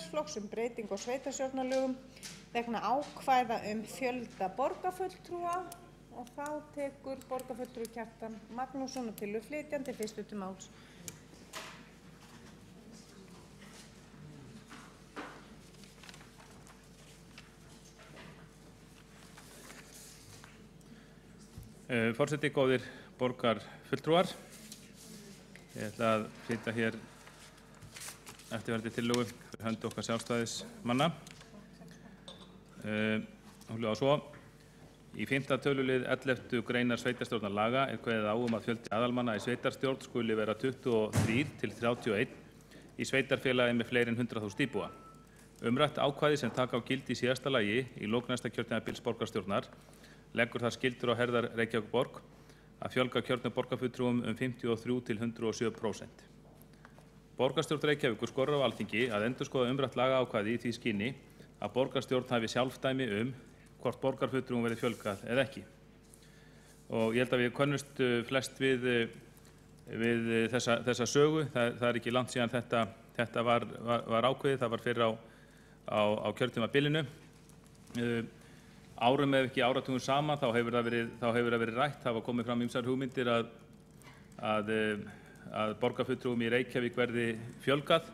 flokks breytingu á sveitarstjórnarlögum vegna ákvæða fjölda borgarfulltrúa og þá tekur borgarfulltrúi Kjartan Magnússon og tillöguflytjandi fyrstur til máls. Forseti, góðir borgarfulltrúar. Ég ætla að flytja hér eftirfarandi tillögu fyrir hönd okkar sjálfstæðismanna. Hún hljóðar svo: Í 5. tölulið 11. greinar sveitarstjórnarlaga er kveðið á að fjöldi aðalmanna í sveitarstjórn skuli vera 23 til 31 í sveitarfélagi með fleiri en 100.000 íbúa. Umrætt ákvæði sem taka á gildi í síðasta lagi í lok næsta kjörtímabils borgarstjórnar leggur það skyldur á herðar Reykjavíkurborg að fjölga kjörnum borgarfulltrúum 53 til 107%. Borgarstjórn Reykjavíkur skorar á Alþingi að endurskoða umrætt lagaákvæði í því skyni að borgarstjórn hafi sjálfdæmi hvort borgarfulltrúum verði fjölgað eða ekki. Og ég held að við könnumst flest við þessa sögu. Það er ekki langt síðan þetta var ákveðið. Það var fyrir á kjörtímabilinu. Árum ef ekki áratugum saman þá hefur það verið rætt. Það var komið fram ýmsar hugmyndir að borgarfulltrúum í Reykjavík verði fjölgað.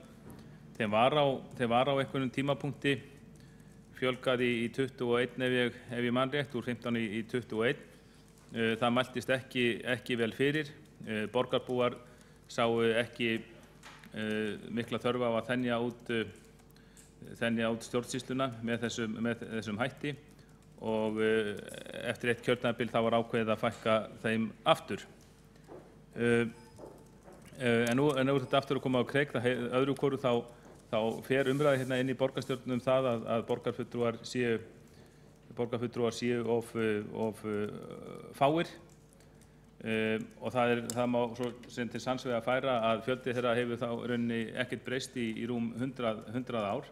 Þeim var á einhverjum tímapunkti fjölgað í 21 ef ég man rétt, úr 15 í 21. Það mæltist ekki vel fyrir. Borgarbúar sáu ekki mikla þörf á að þenja út stjórnsýsluna með þessum hætti og eftir eitt kjörtímabil þá var ákveðið að fækka þeim aftur. En nú er þetta aftur að koma á kreik. Öðru hvoru þá fer umræða hérna inn í borgarstjórnum það að borgarfulltrúar séu of fáir og það má svo sem til sanns vegar færa að fjöldi þeirra hefur þá rauninni ekkert breyst í rúm 100 ár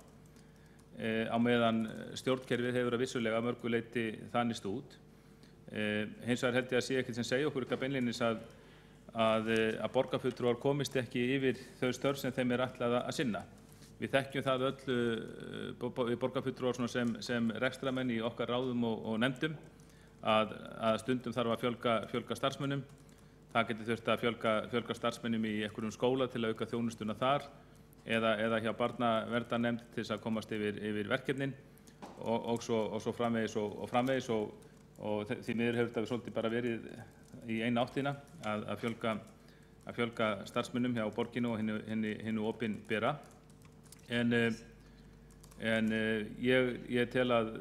á meðan stjórnkerfið hefur að vissulega að mörgu leyti þanist út. Hins vegar held ég að sé ekkert sem segja okkur eitthvað beinlínis að borgarfulltrúar komist ekki yfir þau störf sem þeim er ætlað að sinna. Við þekkjum það öll við borgarfulltrúar sem rekstramenn í okkar ráðum og nefndum að stundum þarf að fjölga starfsmönnum. Það getur þurft að fjölga starfsmönnum í einhverjum skóla til að auka þjónustuna þar eða hjá barnaverndarnefnd til þess að komast yfir verkefnin og svo framvegis og því miður hefur þetta svolítið bara verið í eina áttina að fjölga starfsmönnum hjá borginu og hinu opinbera. En ég tel að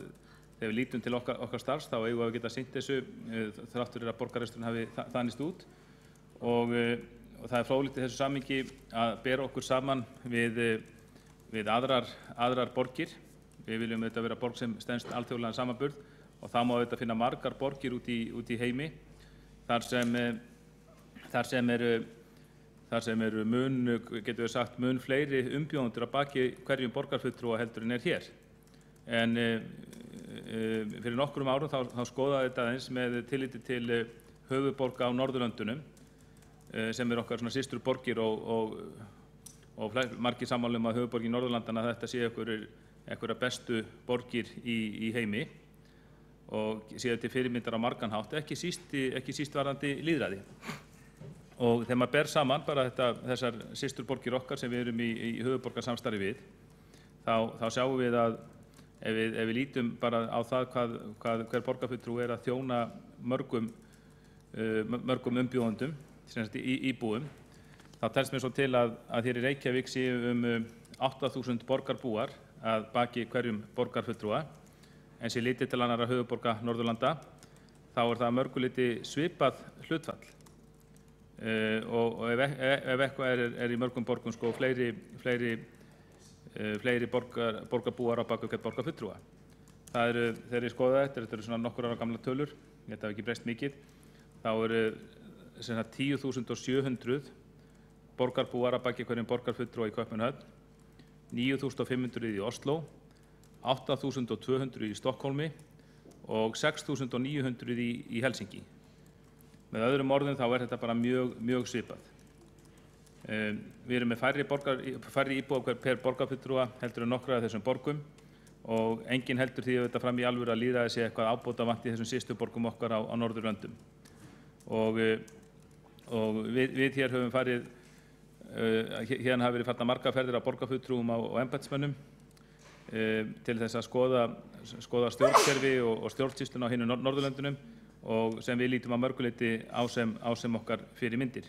þegar við lítum til okkar starfs þá eigum við að geta sinnt þessu þrátt fyrir að borgarreksturinn hafi þanist út og það er fróðlegt í þessu samhengi að bera okkur saman við aðrar borgir. Við viljum auðvitað vera borg sem stenst alþjóðlegan samanburð og það má auðvitað finna margar borgir út í heimi þar sem eru getum við sagt, mun fleiri umbjóðendur að baki hverjum borgarfulltrúa heldur en hér. En fyrir nokkrum árum þá skoðaði þetta eins með tilliti til höfuðborga á Norðurlöndunum sem okkar systur borgir og margir sammála að höfuðborgir Norðurlandana þetta sé einhverja bestu borgir í heimi og sé til fyrirmyndar á margan hátt, ekki síst varðandi lýðræði. Og þegar maður ber saman bara þessar systurborgir okkar sem við erum í höfuðborgarsamstarfi við, þá sjáum við að ef við lítum bara á það hver borgarfulltrúi er að þjóna mörgum umbjóðendum, íbúum, þá telst mér svo til að hér í Reykjavík séu 8.000 borgarbúar að baki hverjum borgarfulltrúa, en sé litið til annarra höfuðborga Norðurlanda, þá er það mörgu liti svipað hlutfall. Og ef eitthvað er í mörgum borgum fleiri borgarbúar á bak við hvern borgarfulltrúa. Þegar ég skoða þetta eru svona nokkur ára gamla tölur, þetta hafi ekki breyst mikið, þá eru 10.700 borgarbúar að baki hverjum borgarfulltrúa í Kaupmannahöfn, 9.500 í Oslo, 8.200 í Stokkólmi og 6.900 í Helsinki. Með öðrum orðum þá er þetta bara mjög svipað. Við erum með færri íbúa per borgarfulltrúa heldur en nokkra af þessum borgum og enginn heldur því auðvitað fram í alvöru að lýðræði sé eitthvað ábótavant í þessum síðustu borgum okkar á Norðurlöndum. Og við hér höfum farið, hérna hafa verið farnar margar ferðir af borgarfulltrúum og embættismönnum til þess að skoða stjórnkerfi og stjórnsýsluna á hinum Norðurlöndunum og sem við lítum að mörgu leyti á sem okkar fyrirmyndir.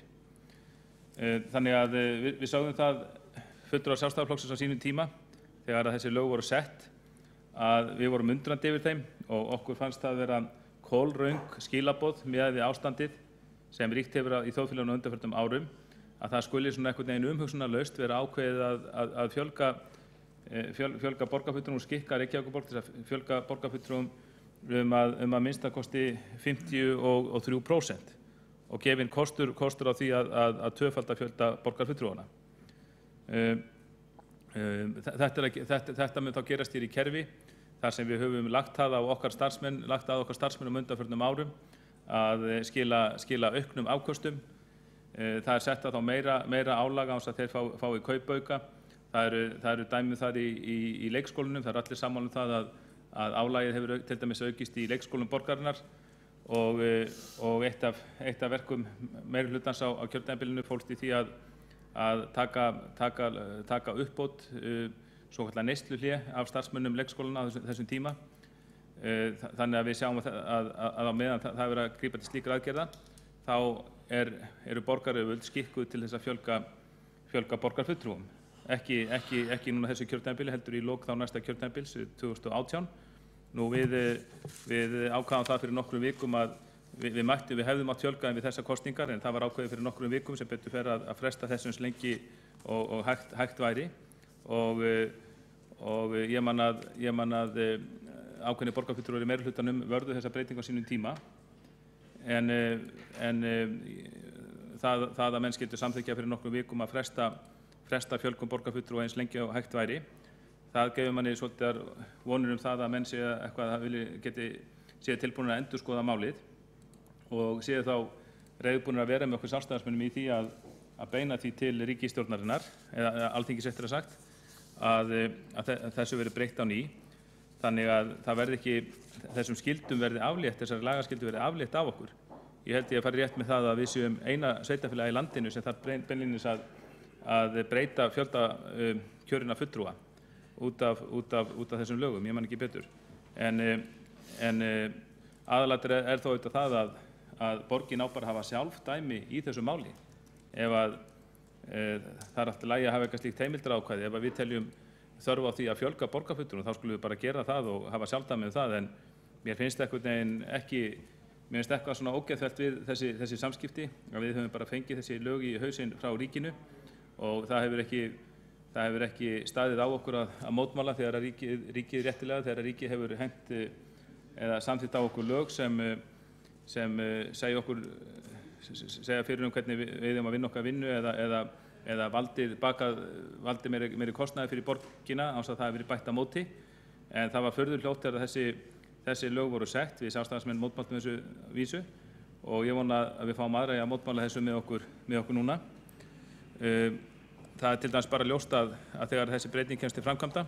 Þannig að við sáum það fulltrúar Sjálfstæðisflokksins á sínum tíma þegar að þessi lög voru sett að við vorum undrandi yfir þeim og okkur fannst það vera kolröng skilaboð miðað við ástandið sem ríkt hefur í þjóðfélaginu á undanförnum árum að það skuli svona einhvern veginn umhugsunarlaust vera ákveðið að fjölga borgarfulltrúum og skikka Reykjavíkurborg til að fjölga borgarfulltrúum að minnstakosti 53% og gefinn kostur á því að tvöfalda fjölda borgarfulltrúanna. Þetta mun þá gerast hér í kerfi þar sem við höfum lagt að okkar starfsmenn undanförnum árum að skila auknum afköstum. Það sett þá meira álag án þess að þeir fái kaupauka. Það eru dæmi þar í leikskólunum. Það eru allir sammála um það að álagið hefur til dæmis aukist í leikskólum borgarinnar og eitt af verkum meirihlutans á kjörtímabilinu fólst í því að taka uppbót svokallað neysluhlé af starfsmönnum leikskólana á þessum tíma. Þannig að við sjáum að á meðan það er verið að grípa til slíkra aðgerða þá eru borgaryfirvöld skikkuð til þess að fjölga borgarfulltrúum. Ekki núna þessu kjörtímabili heldur í lok þá næsta kjörtímabils 2018. Nú við ákváðum það fyrir nokkrum vikum að við hefðum átt fjölga við þessar kosningar en það var ákveðið fyrir nokkrum vikum sem betur fer að fresta þessum eins lengi og hægt væri og ég man að ákveðnir borgarfulltrúar í meirihlutanum vörðu þessa breytingu á sínum tíma en það að menn skyldu samþykkja fyrir nokkrum vikum að fresta fjölgun borgarfulltrúa eins lengi og hægt væri. Það gefur manni svolítið vonir það að menn séu tilbúinir að endurskoða málið og séu þá reiðubúnir að vera með okkur sjálfstæðismönnum í því að beina því til ríkisstjórnarinnar, eða Alþingis eftir að sagt, að þessu verði breytt á ný. Þannig að það verði ekki, þessum skildum verði aflétt, þessari lagaskyldu verði aflétt af okkur. Ég held ég að fara rétt með það að við séum eina sveitarfélagi í landinu sem þarf beinlínis að breyta fjölda kjörinna fulltrúa út af þessum lögum, ég man ekki betur. En aðalatriðið þó auðvitað það að borgin á bara að hafa sjálf dæmi í þessu máli. Ef það er allt í lagi að hafa eitthvað slíkt heimildarákvæði, ef við teljum þörf á því að fjölga borgarfulltrúum, þá skulum við bara gera það og hafa sjálfdæmi um það, en mér finnst eitthvað svona ógeðfellt við þessi samskipti, að við höfum bara fengið þessi lög í hausinn frá ríkinu og það hefur ekki staðið á okkur að mótmála þegar ríkið réttilega, þegar ríkið hefur hent eða samþykkt á okkur lög sem segja fyrir hvernig við eigum að vinna okkar vinnu eða valdi meiri kostnaði fyrir borgina án þess að það hefur verið bætt á móti. En það var furðu hljótt þegar þessi lög voru sett, við sjálfstæðismenn mótmæltum þessu vísu og ég vona að við fáum aðra að mótmæla þessu með okkur núna. Það til dæmis bara ljóst að þegar þessi breyting kemst til framkvæmda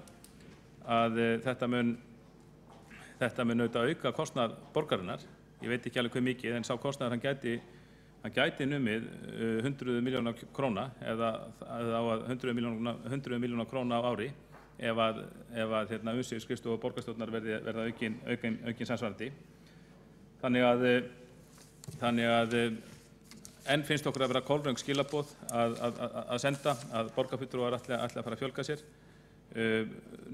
að þetta mun auðvitað auka kostnað borgarinnar. Ég veit ekki alveg hve mikið en sá kostnaður hann gæti numið 100 milljóna króna eða á 100 milljóna króna á ári ef umsýslisskrifstofa og borgarstjórnar verða aukin samsvarandi. Þannig að enn finnst okkur að vera kolröng skilaboð að senda að borgarfulltrúar ætli að fara að fjölga sér.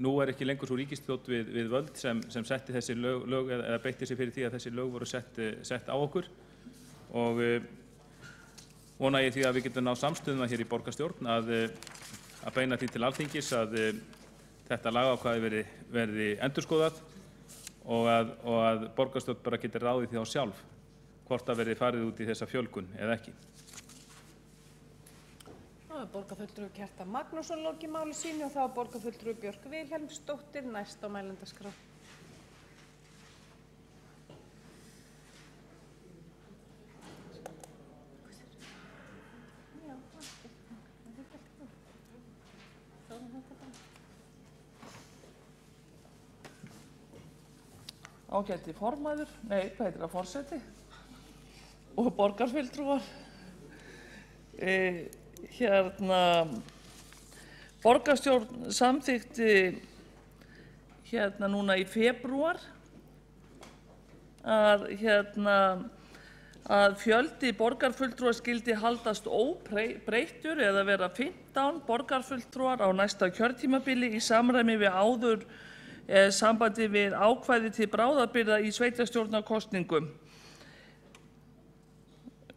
Nú ekki lengur svo ríkisstjórn við völd sem setti þessi lög eða beitti sig fyrir því að þessi lög voru sett á okkur og vona ég því að við getum náð samstöðuna hér í borgarstjórn að beina því til Alþingis að þetta lagaákvæði verði endurskoðað og að borgarstjórn bara geti ráðið því á sjálf hvort það verði farið út í þessa fjölgun eða ekki. Borgarfulltrúi Kjartan Magnússon lokið máli sínu og þá borgarfulltrúi Björk Vilhelmsdóttir næst á mælendaskrá. ágæti formaður, nei, hvað heitir það, forseti og borgarfulltrúar. Borgarstjórn samþykkti núna í febrúar að fjöldi borgarfulltrúa skyldi haldast óbreyttur eða vera 15 borgarfulltrúar á næsta kjörtímabili í samræmi við sambandi við ákvæði til bráðabirgða í sveitarstjórnarkosningum.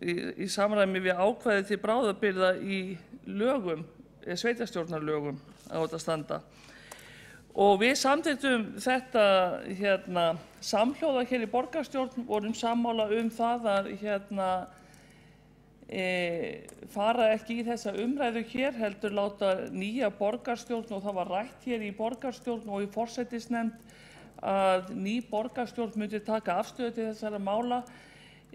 Í samræmi við ákvæði til bráðabirgða í sveitarstjórnarlögum á þetta standa. Og við samþykktum þetta samhljóða hér í borgarstjórn, vorum sammála það að fara ekki í þessa umræðu hér, heldur láta nýja borgarstjórn, og það var rætt hér í borgarstjórn og í forsætisnefnd að ný borgarstjórn myndi taka afstöðu til þessara mála.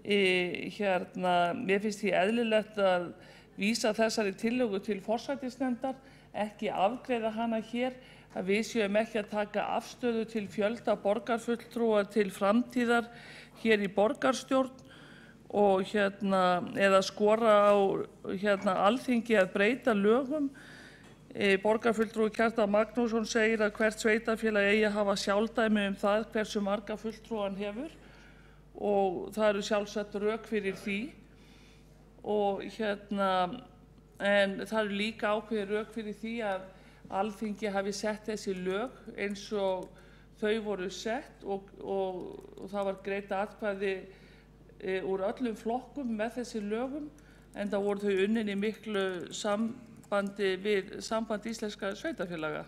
Mér finnst því eðlilegt að vísa þessari tillögu til forsætisnefndar, ekki afgreiða hana hér, að við séum ekki að taka afstöðu til fjölda borgarfulltrúa til framtíðar hér í borgarstjórn og eða skora á Alþingi að breyta lögum. Borgarfulltrúi Kjartan Magnússon segir að hvert sveitarfélag eigi að hafa sjálfdæmi það hversu marga fulltrúa hann hefur, og það eru sjálfsagt rök fyrir því, og en það eru líka ákveðin rök fyrir því að Alþingi hafi sett þessi lög eins og þau voru sett, og það var greitt atkvæði úr öllum flokkum með þessi lögum, enda voru þau unnin í miklu sambandi við Samband íslenskra sveitarfélaga.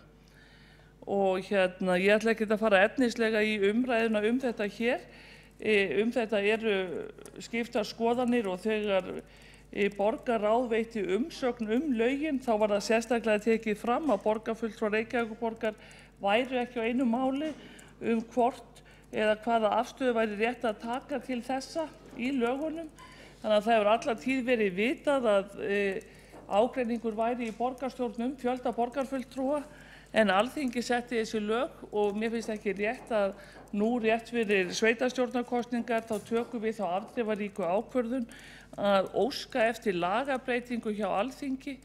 Og ég ætla ekki að fara efnislega í umræðuna þetta hér. Þetta eru skiptar skoðanir, og þegar borgarráð veitti umsögn lögin, þá var það sérstaklega tekið fram að borgarfulltrúar Reykjavíkurborgar væru ekki á einu máli hvort eða hvaða afstöðu væri rétt að taka til þessa í lögunum. Þannig að það hefur alla tíð verið vitað að ágreiningur væri í borgarstjórnum fjölda borgarfulltrúa, en Alþingi setti þessi lög, og mér finnst ekki rétt að nú rétt fyrir sveitarstjórnarkosningar þá tökum við þá afdrifaríku ákvörðun að óska eftir lagabreytingu hjá Alþingi,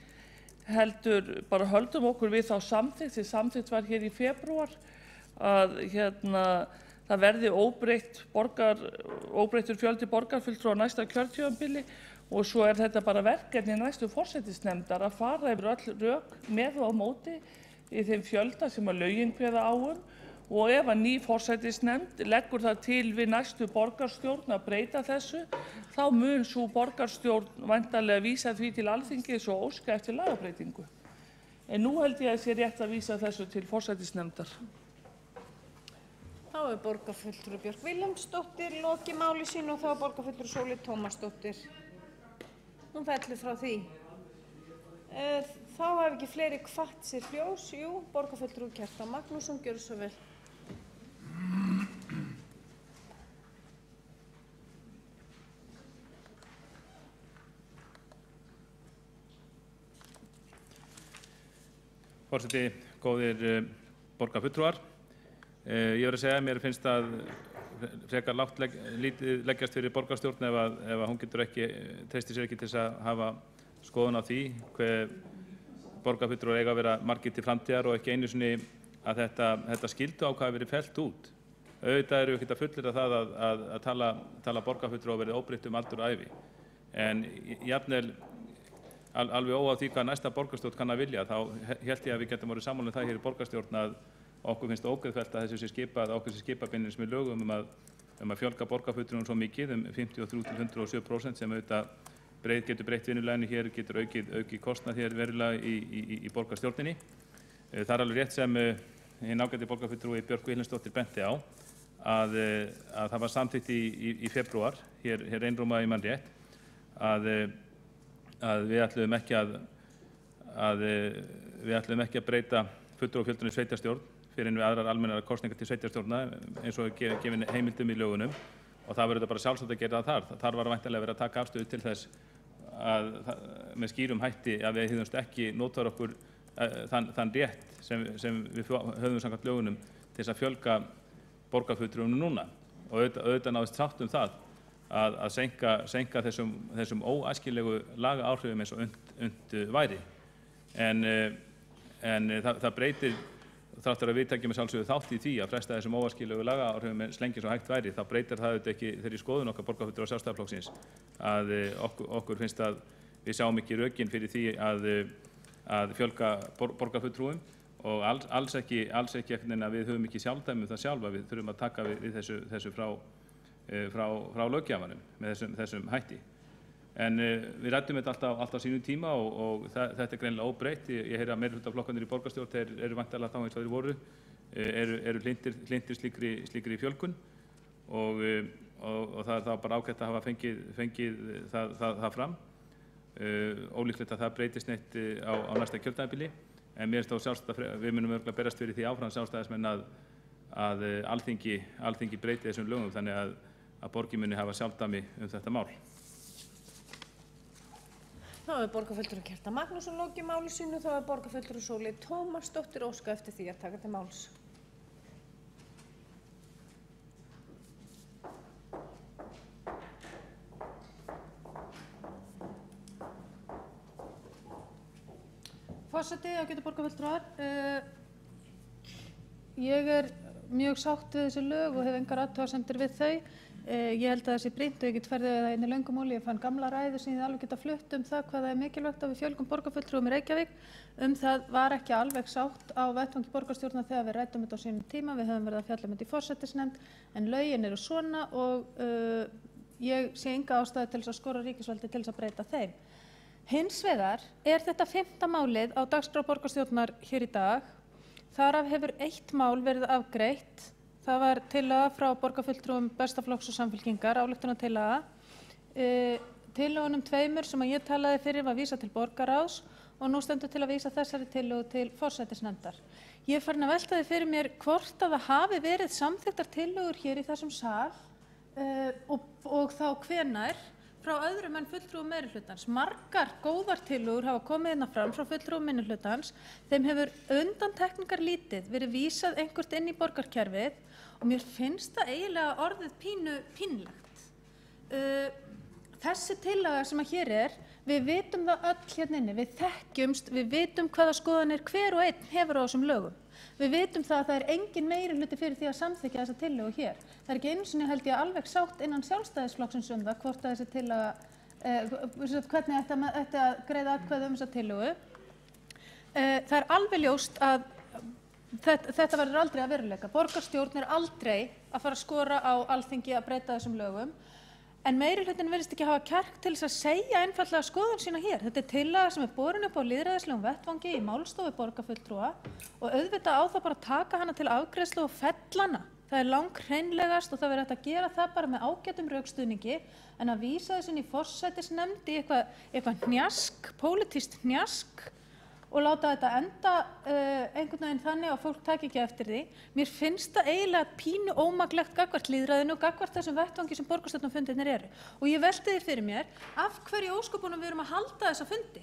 heldur bara höldum okkur við þá samþykkt sem samþykkt var hér í febrúar, að það verði óbreyttur fjöldi borgarfulltrúa á næsta kjörtímabili, og svo þetta bara verkefni næstu forsætisnefndar að fara yfir öll rök með og á móti í þeim fjölda sem að lögin kveða á og ef að ný forsætisnefnd leggur það til við næstu borgarstjórn að breyta þessu, þá mun sú borgarstjórn væntanlega vísa því til Alþingis og óska eftir lagabreytingu. En nú held ég að sé rétt að vísa þessu til forsætisnefndar. Þá borgarfulltrúi Björk Vilhelmsdóttir lokið máli sínu, og þá borgarfulltrúi Sóley Tómasdóttir. Hún fellur frá því. Þá hafi ekki fleiri hvatt sér hljós. Jú, borgarfulltrúi Kjartan Magnússon, gjörðu svo vel. Forseti, góðir borgarfulltrúar. Ég verð að segja að mér finnst að frekar lítið leggjast fyrir borgarstjórn ef hún getur ekki, treystir sér ekki til þess að hafa skoðun á því hve borgarfulltrúar eiga að vera margir til framtíðar, og ekki einu sinni að þetta skylduákvæði verið fellt út. Auðvitað eru ekkert að fullyrða það að tala borgarfulltrúar verið óbreytt aldur og ævi, en jafnvel alveg óháð því hvað næsta borgarstjórn kann að vilja, þá hélt ég að við getum orðið sammála það hér í borgarstjórn að okkur finnst ógeðfellt að þessu sé skipað, okkur sé skipabeinlínis með lögum að fjölga borgarfulltrúum svo mikið, 53–107%, sem auðvitað getur breytt vinnulaginu hér, getur aukið kostnað hér verulega í borgarstjórninni. Það er alveg rétt sem hinn ágæti borgarfulltrúi Björk Vilhelmsdóttir benti á, að það var samþykkt í febrúar, hér einróma í mann rétt, að við ætluðum ekki að breyta fulltrúafjöldunni sveitarstjórn fyrir en við aðrar almennar kosningar til sveitarstjórna eins og gefin heimildum í lögunum, og það verður bara sjálfsagt að gera það þar. Þar var væntanlega verið að taka afstöðu til þess með skýrum hætti að við hefðumst ekki notar okkur þann rétt sem við höfðum samkvæmt lögunum til þess að fjölga borgarfulltrúum núna og auðvitað náðist sátt það að seinka þessum óæskilegu lagaáhrifum eins og unnt væri. En það breytir, þráttur að við tekjum sjálfsögðu þátt í því að fresta þessum óæskilegu lagaáhrifum lengi svo hægt væri, þá breytir það auðvitað ekki þeirri skoðun okkar borgarfulltrúa Sjálfstæðisflokksins að okkur finnst að við sjáum ekki rökin fyrir því að fjölga borgarfulltrúum og alls ekki að við höfum ekki sjálfdæmi það sjálfa, við þurfum að taka við þessu frá löggjafanum með þessum hætti. En við ræddum þetta alltaf sínum tíma og þetta er greinilega óbreytt. Ég heyri að meirihlutaflokkarnir í borgarstjórn eru væntanlega þá eins og þeir voru, eru hlynntir slíkri fjölgun og það er þá bara ágætt að hafa fengið það fram. Ólíklegt að það breytist neitt á næsta kjörtímabili, en mér finnst þá við munum örugglega berast fyrir því áfram sjálfstæðismenn að Alþingi breyti þessum lögum þannig að borgin muni hafa sjálfdæmi þetta mál. Þá hefur borgarfulltrúi Kjartan Magnússon lokið máli sínu, þá hefur borgarfulltrúi Sóley Tómasdóttir óskað eftir því að taka til máls. Forseti, ágætu borgarfulltrúar, ég er mjög sátt við þessi lög og hef engar athugasemdir við þau. Ég held að það sé brýnt og ég get ferðið það inn í löngu máli. Ég fann gamla ræðu sem ég alveg geta flutt það hvað það er mikilvægt að við fjölgum borgarfulltrúum í Reykjavík. Það var ekki alveg sátt á vettvangi borgarstjórnar þegar við ræddum þetta á sínum tíma. Við höfum verið að fjalla þetta í forsætisnefnd, en lögin eru svona og ég sé enga ástæðu til þess að skora ríkisvaldi til þess að breyta þeim. Hins vegar er þetta 5. málið á dagskrá borgarstjórnar hér í dag. Þar af hefur 1 mál verið afgreitt. Það var tillaga frá borgarfulltrúum Bestaflokks og Samfylkingar, ályktunartillaga. Tillögunum 2 sem ég talaði fyrir var vísað til borgarráðs og nú stendur til að vísa þessari tillögu til forsætisnefndar. Ég er farin að velta því fyrir mér hvort að það hafi verið samþykktar tillögur hér í þessum sal og þá hvenær frá öðrum en fulltrúum meirihlutans. Margar góðar tillögur hafa komið hérna fram frá fulltrúum minnihlutans. Þeim hefur undantekningar lítið verið vísað einhvert inn í borgarkerfið og mér finnst það eiginlega orðið pínlegt. Þessi tillaga sem hér er, við vitum það öll hérna inni, við þekkjumst, við vitum hvaða skoðanir hver og einn hefur á þessum lögum. Við vitum það að það er engin meirihluti fyrir því að samþykkja þessa tillögu hér. Það er ekki einu sinni held ég alveg sátt innan Sjálfstæðisflokksins það hvort að þessi tillaga, hvernig ætti að greiða atkvæði þessa tillögu. Það er alveg ljóst að þetta verður aldrei að veruleika. Borgarstjórn er aldrei að fara að skora á Alþingi að breyta þessum lögum. En meirihlutin virðist ekki hafa kjark til þess að segja einfaldlega skoðun sína hér. Þetta er tillaga sem er borin upp á lýðræðislegum vettvangi í málstofu borgarfulltrúa og auðvitað á það bara að taka hana til afgreiðslu og fella hana. Það er langhreinlegast og það verður hægt að gera það bara með ágætum rökstuðningi en að vísa þessu inn í forsætisnefnd í eitthvað hnjask, pólitískt hnjask og láta þetta enda einhvern veginn þannig að fólk taki ekki eftir því. Mér finnst það eiginlega pínu ómaklegt gagnvart lýðræðinu og gagnvart þessum vettvangi sem borgarstjórnarfundirnir eru. Og ég velti því fyrir mér, af hverju ósköpunum við erum að halda þessa fundi?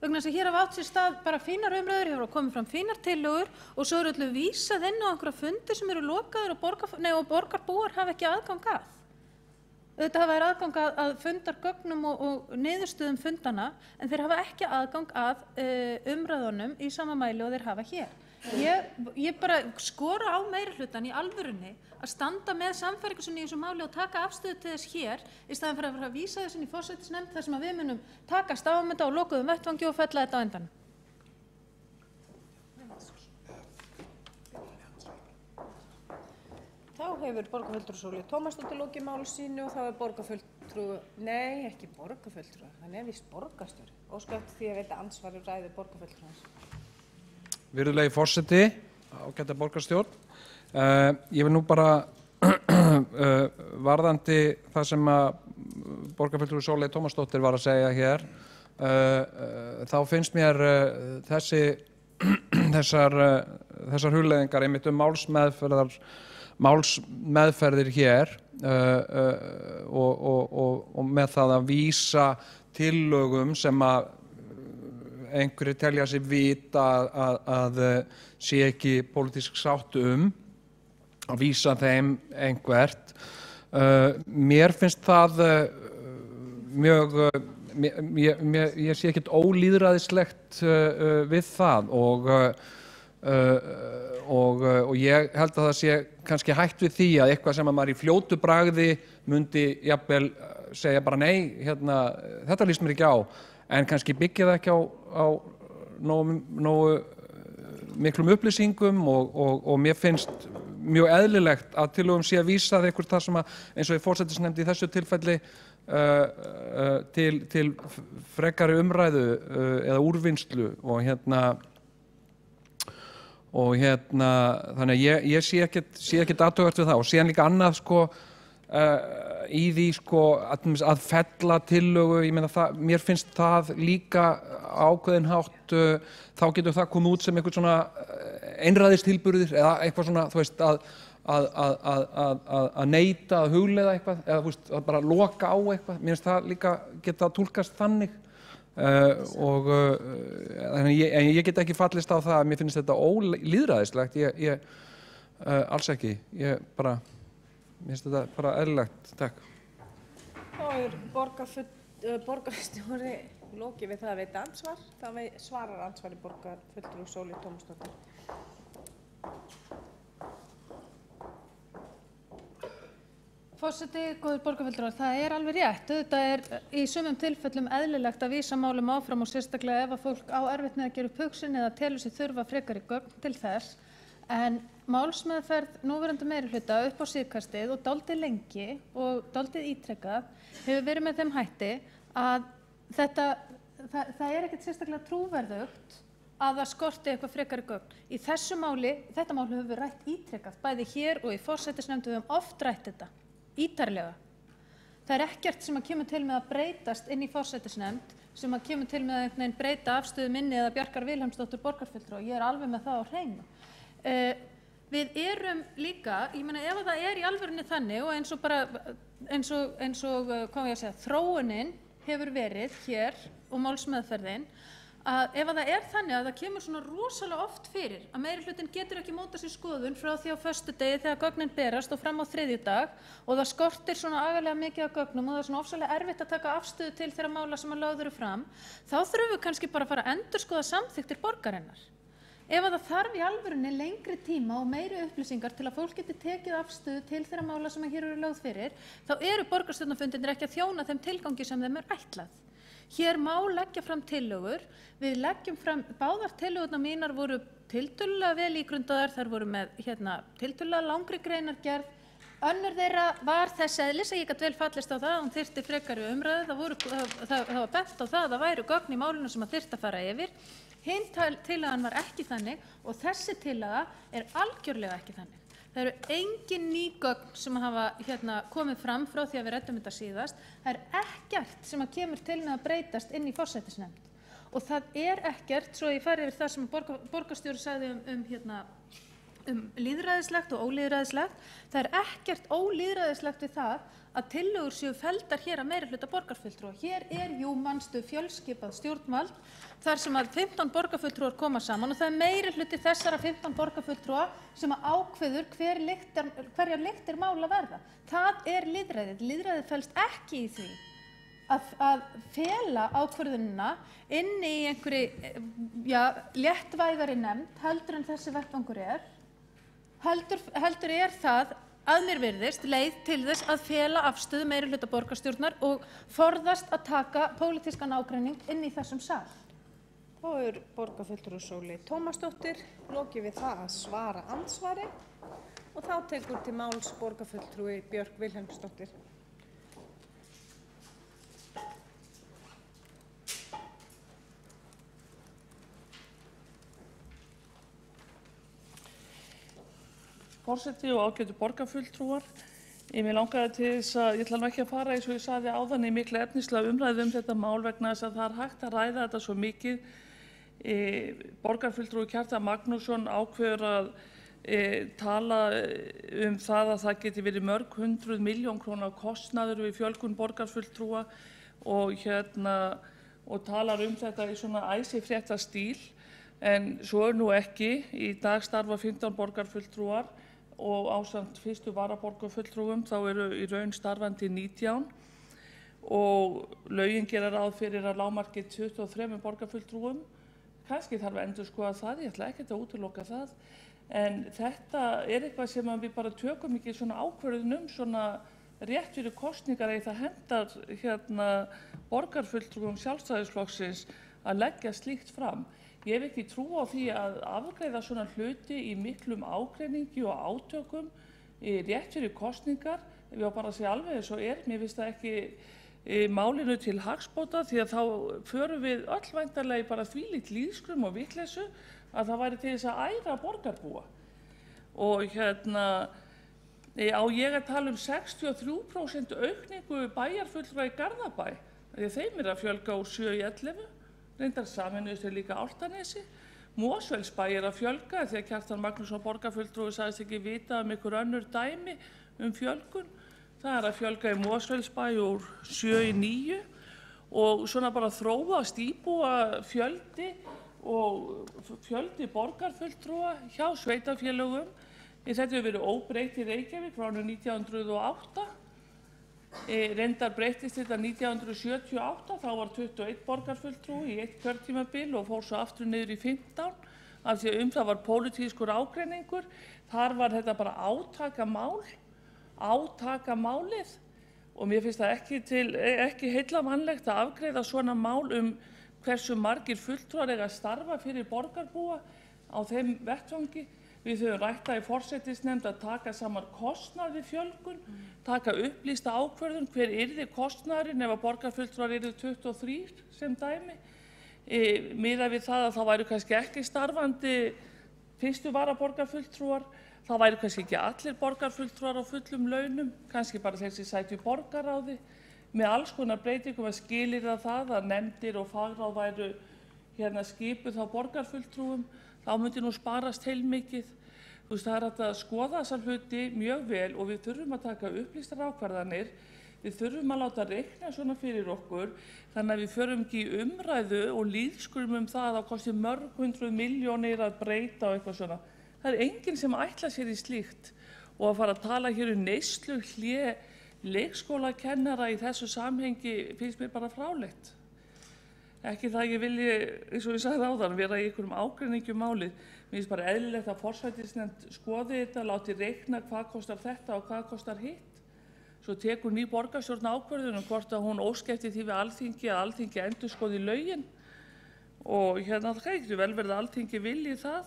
Vegna þess að hér hafa átt sér stað bara fínar umræður, hefur komið fram fínar tillögur og svo eru öllu vísað inn á einhverja fundi sem eru lokaðir og borgarbúar hafa ekki aðgang að. Þetta hafa aðgang að fundargögnum og niðurstöðum fundana en þeir hafa ekki aðgang að umræðunum í sama mæli og þeir hafa hér. Ég bara skora á meirihlutann í alvörunni að standa með sannfæringarsinni í þessu máli og taka afstöðu til þess hér í staðinn fyrir að fara að vísa þessu inn í forsætisnefnd þar sem við munum takast á þetta og lokuðum vettvangi og fella þetta á endanum. Þá hefur borgarfulltrúi Sóley Tómasdóttir lokið máli sínu og þá er borgarfulltrúi, nei ekki borgarfulltrúi, hann er víst borgarstjóri. Óskað eftir því að veita andsvar um ræðu borgarfulltrúans. Virðulegi forseti, ágæta borgarstjórn. Ég vil nú bara varðandi það sem að borgarfulltrúi Sóley Tómasdóttir var að segja hér, þá finnst mér þessar hugleiðingar einmitt málsmeðferðir hér og með það að vísa tillögum sem að einhverjir telja sig vita að sé ekki pólitísk sátt að vísa þeim einhvert. Mér finnst það mjög, ég sé ekkert ólýðræðislegt við það og ég held að það sé kannski hætt við því að eitthvað sem að maður í fljótu bragði myndi jafnvel segja bara nei, þetta líst mér ekki á, en kannski byggja það ekki á nógu miklum upplýsingum og mér finnst mjög eðlilegt að tillögum sé að vísa eitthvað það sem að, eins og ég forsætisnefndi í þessu tilfelli, til frekari umræðu eða úrvinnslu og þannig að ég sé ekkert athugavert við það og síðan líka annað í því að fella tillögu, ég meina það, mér finnst það líka ákveðin hátt, þá getur það komið út sem eitthvað svona einræðistilburðir eða eitthvað svona, þú veist, að neita að hugleiða eitthvað eða þú veist, að bara loka á eitthvað, mér finnst það líka geta túlkast þannig en ég get ekki fallist á það að mér finnst þetta ólýðræðislegt, alls ekki, mér finnst þetta bara eðlilegt. Takk. Borgarstjóri lokið við það að veita ansvar, þá svarar ansvari borgarfulltrúi Sóley Tómasdóttir. Forseti, góðir borgarfulltrúar, það alveg rétt. Auðvitað í sumum tilfellum eðlilegt að vísa málum áfram og sérstaklega ef að fólk á erfitt með að gera upp hugsun eða telur sig þurfa frekari gögn til þess. En málsmeðferð núverandi meirihluta upp á síðkastið og dálítið lengi og dálítið ítrekað hefur verið með þeim hætti að það ekkert sérstaklega trúverðugt að það skorti eitthvað frekari gögn. Í þessu máli, þetta mál hefur við rætt ítrekað, bæði hér og í forsætisnefnd, við höfum oft rætt þetta, ítarlega. Það ekkert sem að kemur til með að breytast inn í forsætisnefnd, sem að kemur til með að breyta afstöðu minni eða Bjarkar Vilhelmsdóttur borgarfulltrúa, ég alveg með það á hreinu. Við líka, ég meina ef það í alvörunni þannig og eins og hvað ég að segja, þróunin hefur verið hér og málsmeðferðin, að ef það þannig að það kemur svona rosalega oft fyrir að meirihlutinn getur ekki mótað sér skoðun frá því á föstudegi þegar gögnin berast og fram á þriðjudag og það skortir svona agalega mikið af gögnum og það svona ofsalega erfitt að taka afstöðu til þeirra mála sem að lögð eru fram, þá þurfum við kannski bara að fara að endurskoða samþykktir borgarinnar. Ef það þarf í alvörunni lengri tíma og meiri upplýsingar til að fólk geti tekið afstöðu til þeirra mála sem að hér eru lögð fyrir, þá eru borgarstjórnarfundirnir ekki að þjóna þeim tilgangi sem þeim ætlað. Hér má leggja fram tillögur, við leggjum fram, báðar tillögurnar mínar voru tiltölulega vel ígrundaðar, þær voru með tiltölulega langri greinargerð, önnur þeirra var þess eðlis að ég gat vel fallist á það, hún þyrfti frekari umræðu, það var bent á það að það væru gögn í málinu sem að þyrfti að fara yfir. Hin tillagan var ekki þannig og þessi tillaga algjörlega ekki þannig. Það eru engin ný gögn sem hafa komið fram frá því að við ræddum þetta síðast. Það ekkert sem að kemur til með að breytast inn í forsætisnefnd. Og það ekkert, svo ég fari yfir það sem borgarstjóri sagði lýðræðislegt og ólýðræðislegt, það ekkert ólýðræðislegt við það að tillögur séu felldar hér að meirihluta borgarfulltrúa. Hér manstu fjölskipað stjórnvald þar sem að 15 borgarfulltrúar koma saman og það meirihluti þessara 15 borgarfulltrúa sem að ákveður hverjar lyktir mála verða. Það lýðræðið. Lýðræðið felst ekki í því að fela ákvörðunina inn í einhverri léttvægari nefnd heldur en þessi vettvangur heldur það að mér virðist leið til þess að fela afstöðu meirihluta borgarstjórnar og forðast að taka pólitískan ágreining inn í þessum sal. Þá borgarfulltrúi Sóley Tómasdóttir lokið við það að svara andsvari og þá tekur til máls borgarfulltrúi Björk Vilhelmsdóttir. Forseti og ágætu borgarfulltrúar. Mér langaði til þess að, ég ætla nú ekki að fara eins og ég sagði áðan í miklu efnislega umræðu þetta mál vegna þess að það hægt að ræða þetta svo mikið. Borgarfulltrúi Kjartan Magnússon ákveður að tala það að það geti verið mörg 100 milljón króna kostnaður við fjölgun borgarfulltrúa og talar þetta í svona æsifréttastíl. En svo nú ekki. Í dag starfa 15 borgarfulltrúar og ásamt fyrstu varaborgarfulltrúum þá eru í raun starfandi 19 og lögin gera ráð fyrir að lágmarki 23 borgarfulltrúum. Kannski þarf að endurskoða það, ég ætla ekkert að útiloka það, en þetta er eitthvað sem við bara tökum ekki svona ákvörðun svona rétt fyrir kosningar eða það hendar borgarfulltrúum Sjálfstæðisflokksins að leggja slíkt fram. Ég hef ekki trú á því að afgreiða svona hluti í miklum ágreiningi og átökum rétt fyrir kosningar. Ef ég á bara að segja alveg eins og mér finnst það ekki málinu til hagsbóta því að þá förum við öll væntanlega bara þvílíkt lýðskrum og vitleysu að það væri til þess að æra borgarbúa. Og á ég að tala 63% aukningu bæjarfulltrúa í Garðabæ, því að þeim að fjölga úr 7 í 11, reyndar sameinuðust líka Álftanesi. Mosfellsbæ að fjölga því að Kjartan Magnússon borgarfulltrúi sagðist ekki vita ykkur önnur dæmi fjölgun. Það að fjölga í Mosfellsbæ úr 7 í 9 og svona bara þróast íbúa fjöldi og fjöldi borgarfulltrúa hjá sveitarfélögum. Þetta hefur verið óbreytt í Reykjavík frá árinu 1908. Reyndar breyttist þetta 1978, þá var 21 borgarfulltrúi í eitt kjörtímabil og fór svo aftur niður í 15 af því að það var pólitískur ágreiningur. Þar var þetta bara átakamálið og mér finnst það ekki heillavænlegt að afgreiða svona mál hversu margir fulltrúar eiga að starfa fyrir borgarbúa á þeim vettvangi. Við höfum rætt það í forsætisnefnd að taka saman kostnað við fjölgun, taka upplýsta ákvörðun hver yrði kostnaðurinn ef að borgarfulltrúar yrðu 23 sem dæmi. Miðað við það að það væru kannski ekki starfandi fyrstu varaborgarfulltrúar, það væru kannski ekki allir borgarfulltrúar á fullum launum, kannski bara þeir sem sætu í borgarráði. Með alls konar breytingum að skilyrða það að nefndir og fagráð væru skipuð þá borgarfulltrúum, þá myndi nú sparast heilmikið. Það er hægt að skoða þessar hluti mjög vel og við þurfum að taka upplýstar ákvarðanir. Við þurfum að láta reikna svona fyrir okkur þannig að við förum ekki í umræðu og lýðskrum það að það kosti mörg 100 milljónir að breyta og eitthvað svona. Það er enginn sem ætlar sér í slíkt og að fara að tala hér neysluhlé leikskólakennara í þessu samhengi finnst mér bara fráleitt. Ekki það ég vilji, eins og ég sagði áðan, vera í einhverjum ágreiningi málið. Mér finnst bara eðlilegt að forsætisnefnd skoði þetta, láti reikna hvað kostar þetta og hvað kostar hitt. Svo tekur ný borgarstjórn ákvörðun hvort að hún óski eftir því við Alþingi að Alþingi endurskoði lögin. Og það getur vel verið að Alþingi vilji það.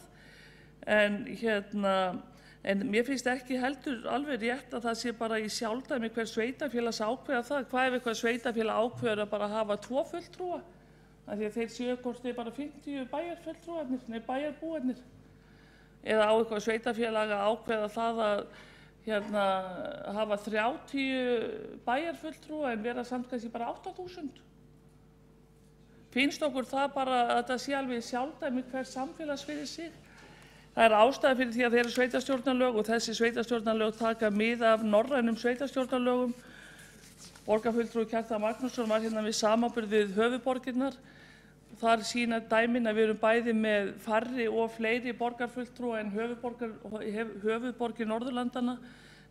En mér finnst ekki heldur alveg rétt að það sé bara í sjálfdæmi hver sveitarfélags ákveða það. Hvað ef eitthvað sveitafélag ákveður að bara hafa 2 fulltrúa? Því að þeir séu hvort þeir bara 50 bæjarbúarnir. Eða á eitthvað sveitafélag að ákveða það að hafa 30 bæjarfulltrúa en vera samt kannski bara 8.000. Finnst okkur það bara að þetta sé alveg sjálfdæmi hver samfélags fyrir sig? Það er ástæða fyrir því að þeir eru sveitarstjórnarlög og þessi sveitarstjórnarlög taka mið af norrænum sveitarstjórnarlögum. Borgarfulltrúi Kjartan Magnússon var við samanburð við höfuðborgirnar. Þar sýna dæmin að við erum bæði með færri og fleiri borgarfulltrúa en höfuðborgir Norðurlandana.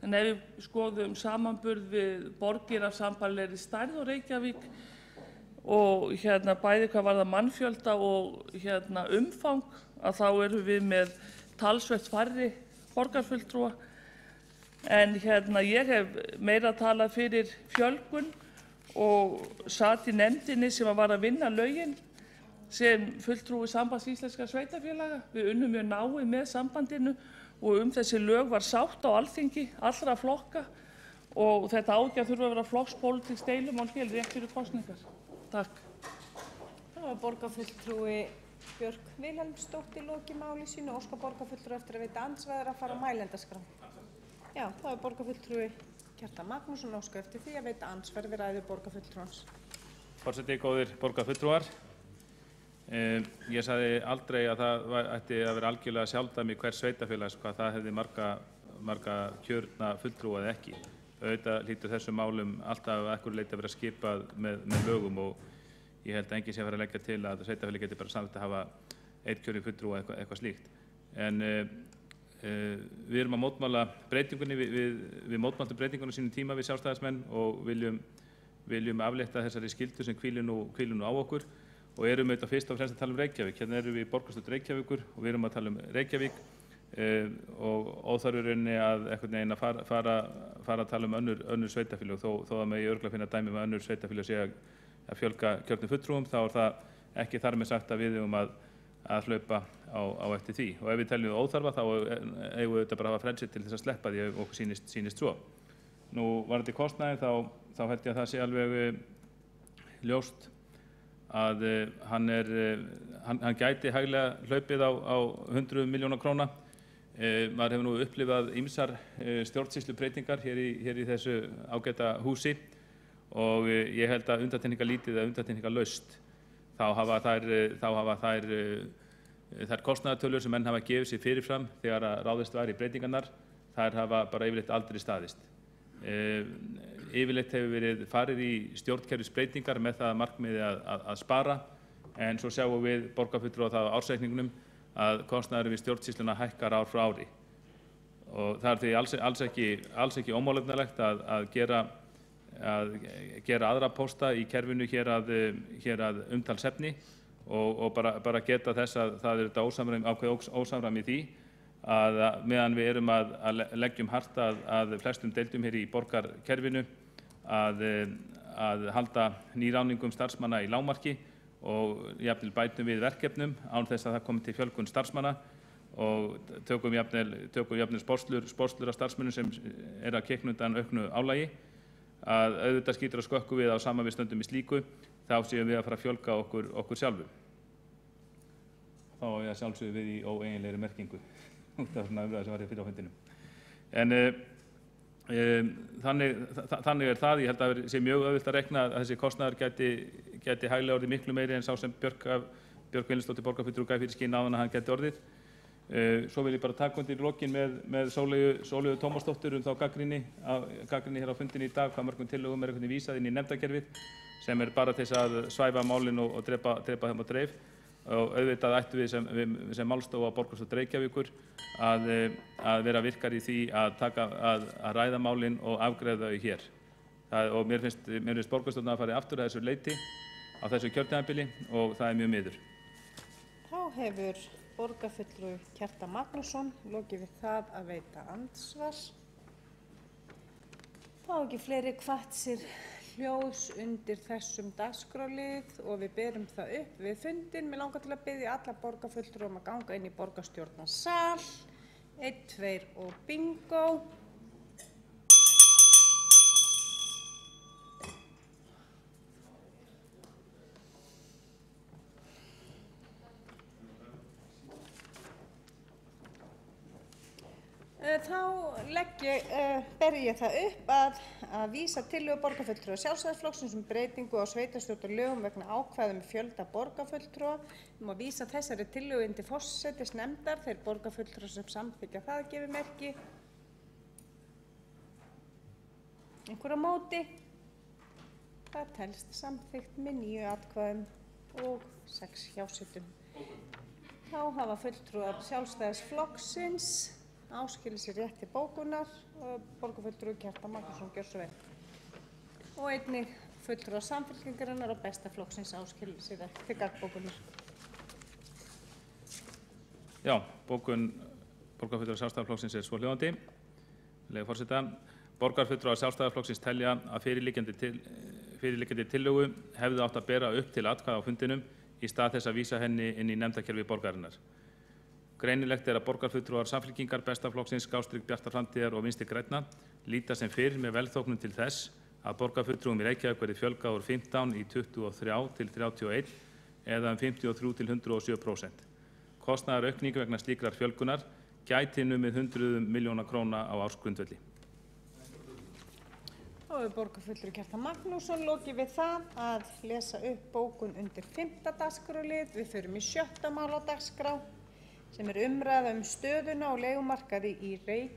En ef við skoðum samanburð við borgir af sambærilegri stærð og Reykjavík og bæði hvað varðar mannfjölda og umfang, að þá erum við með talsvert færri borgarfulltrúa. En ég hef meira talað fyrir fjölgun og sat í nefndinni sem var að vinna lögin sem fulltrúi Sambands íslenskra sveitarfélaga. Við unnum mjög náið með sambandinu og þessi lög var sátt á Alþingi, allra flokka og þetta á ekki að þurfa að vera flokkspólitískt deilumál hér rétt fyrir kosningar. Takk. Það var borgarfulltrúi Björk Vilhelmsdóttir lokið máli sínu og óskar borgarfulltrúi eftir að veita andsvar að fara á mælendaskrá. Já, það var borgarfulltrúi Kjartan Magnússon óskar eftir því að veita andsvar við ræðu borgarfulltrúans. Forseti, góðir borgarfulltrúar. Ég sagði aldrei að það ætti að vera algjörlega sjálfdæmi hvers sveitarfélags hvað það hefði marga kjörna fulltrúa eða ekki. Auðvitað hlýtur þessum málum alltaf að einhverju leyti að vera skipað með lögum og ég held að enginn sé að fara að leggja til að sveitarfélagi geti bara samþykkt að hafa 1 kjörinn fulltrúa eitthvað slíkt. En Við erum að mótmæla breytingunni, við mótmæltum breytingunni sínum tíma við sjálfstæðismenn og viljum aflétta þessari skyldu sem hvílir nú á okkur og erum auðvitað fyrst og fremst að tala um Reykjavík. Hérna erum við í borgarstjórn Reykjavíkur og við erum að tala um Reykjavík og óþarfur rauninni að einhvern veginn að fara að tala um önnur sveitarfélög þó að megi örugglega finna dæmi um önnur sveitarfélög sé að fjölga kjörnum fulltrúum, þá það ekki þar með sagt að við eigum að hlaupa á eftir því. Og ef við teljum það óþarfa þá eigum við auðvitað bara að hafa frelsi til þess að sleppa því ef okkur sýnist svo. Nú varðandi kostnaðinn þá held ég að það sé alveg ljóst að hann gæti hæglega hlaupið á 100 milljóna króna. Maður hefur nú upplifað ýmsar stjórnsýslubreytingar hér í þessu ágæta húsi og ég held að undantekningarlítið eða undantekningarlaust þá hafa þær kostnaðartölur sem menn hafa gefið sér fyrirfram þegar að ráðist var í breytingarnar, þær hafa bara yfirleitt aldrei staðist. Yfirleitt hefur verið farið í stjórnkerfisbreytingar með það markmiði að spara, en svo sjáum við borgarfulltrúa það á ársreikningnum að kostnaður við stjórnsýsluna hækkar ár frá ári. Og það því alls ekki ómálefnalegt að gera aðra pósta í kerfinu hér að umtalsefni og bara geta þess að það er ákveðið ósamræmi í því að meðan við erum að leggjum hart að flestum deildum hér í borgarkerfinu að halda nýráningum starfsmanna í lágmarki og jafnvel bætum við verkefnum án þess að það komi til fjölgun starfsmanna og tökum jafnvel sporslur af starfsmönnum sem að kikna undan auknu álagi, að auðvitað skýtur að skökku við á sama við stöndum í slíku, þá séum við að fara að fjölga okkur sjálfum. Þá er ég sjálfsögðu við í óeiginlegri merkingu. Það var svona umræða sem var hér fyrir á fundinum. En þannig er það. Ég held að það sé mjög auðvelt að rekna að þessi kostnaður gæti hæglega orðið miklu meiri en sá sem Björk Vilhelmsdóttir borgarfulltrúi gaf fyrir skyn áðan að hann gæti orðið. Svo vil ég bara taka undir í lokin með Sóleyju Tómasdóttur þá gagnrýni hér á fundinum í dag, hvað mörgum tillögum einhvern veginn vísað inn í nefndakerfið sem bara til þess að svæfa málin og drepa þeim á dreif. Og auðvitað ættum við sem málstofa á borgarstjórn Reykjavíkur að vera virkar í því að ræða málin og afgreiða þau hér. Og mér finnst borgarstjórnin að fara aftur að þessu leyti á þessu kjörtímabili og það er mjög miður. Þá hefur borgarfulltrúi Kjartan Magnússon lokið við það að veita andsvar. Þá ekki fleiri hvatt sér hljós undir þessum dagskrárlið og við berum það upp við fundinn. Mig langar til að biðja alla borgarfulltrúa að ganga inn í borgarstjórnarsal. 1, 2 og bingo. Þá ber ég það upp að vísa tillögu borgarfulltrúa Sjálfstæðisflokksins um breytingu á sveitarstjórnarlögum vegna ákvæða fjölda borgarfulltrúa. Að vísa þessari tillögu inn til forsætisnefndar. Þeir borgarfulltrúar sem samþykkja það gefi merki. Einhver á móti? Það telst samþykkt með 9 atkvæðum og 6 hjásætum. Þá hafa fulltrúar Sjálfstæðisflokksins áskilið sér rétt til bókunar og borgarfulltrúi Kjartan Magnússon gjör svo vel. Og einnig fulltrúar Samfylkingarinnar og Besta flokksins áskilið sér rétt til gagnbókunar. Já, bókun borgarfulltrúa Sjálfstæðisflokksins er svohljóðandi. Leyfi forseta. Borgarfulltrúar Sjálfstæðisflokksins telja að fyrirliggjandi tillögu hefði átt að bera upp til atkvæða á fundinum í stað þess að vísa henni inn í nefndakerfi borgarinnar. Greinilegt er að borgarfulltrúar Samfylkingar, Besta flokksins, Bjartar framtíðar og Vinstri grænna líta sem fyrr með velþóknun til þess að borgarfulltrúum í Reykjavík verði fjölgað úr 15 í 23 til 31 eða 53 til 107%. Kostnaðaraukning vegna slíkrar fjölgunar gæti numið 100 milljóna króna á ársgrundvelli. Þá hefur borgarfulltrúi Kjartan Magnússon lokið við það að lesa upp bókun undir 5. dagskrárlið. Við förum í 6. mál á dagskrá sem er umræða stöðuna á leigumarkaði í Reykjavík.